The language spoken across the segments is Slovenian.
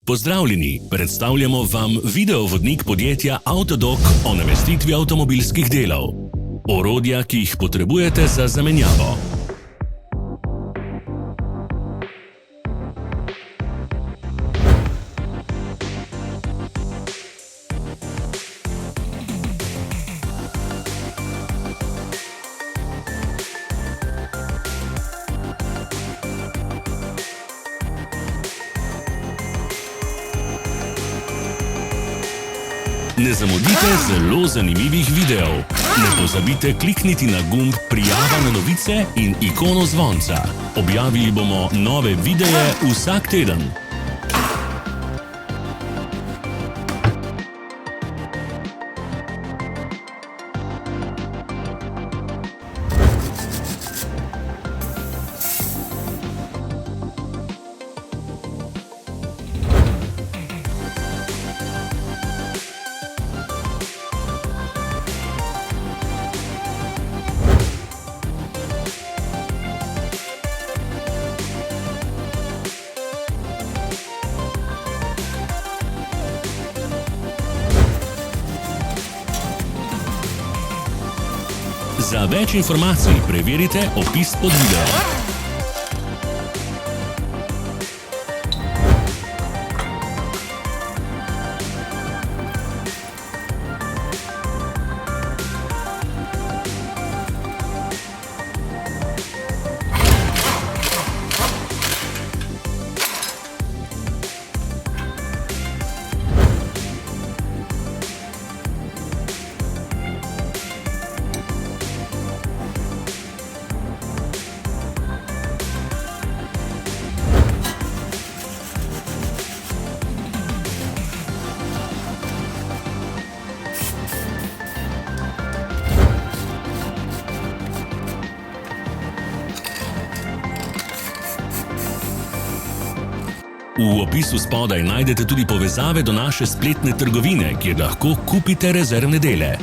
Pozdravljeni, predstavljamo vam videovodnik podjetja Autodoc o namestitvi avtomobilskih delov. Orodja, ki jih potrebujete za zamenjavo. Ne zamudite zelo zanimivih videov. Ne pozabite klikniti na gumb Prijava na novice in ikono zvonca. Objavili bomo nove videe vsak teden. Za več informacij preverite opis pod videom. V opisu spodaj najdete tudi povezave do naše spletne trgovine, kjer lahko kupite rezervne dele.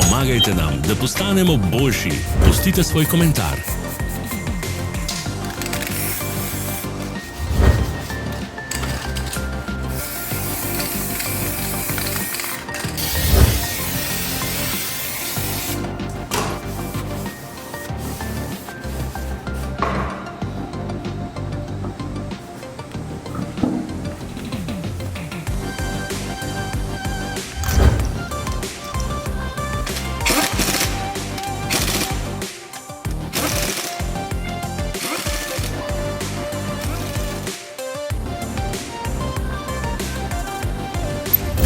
Pomagajte nam, da postanemo boljši. Pustite svoj komentar.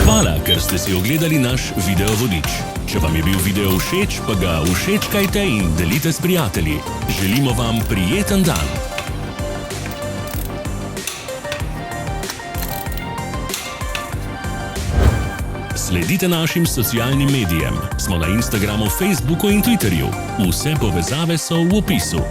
Hvala, ker ste si ogledali naš videovodič. Če vam je bil video všeč, pa ga všečkajte in delite s prijatelji. Želimo vam prijeten dan. Sledite našim socialnim medijem. Smo na Instagramu, Facebooku in Twitterju. Vse povezave so v opisu.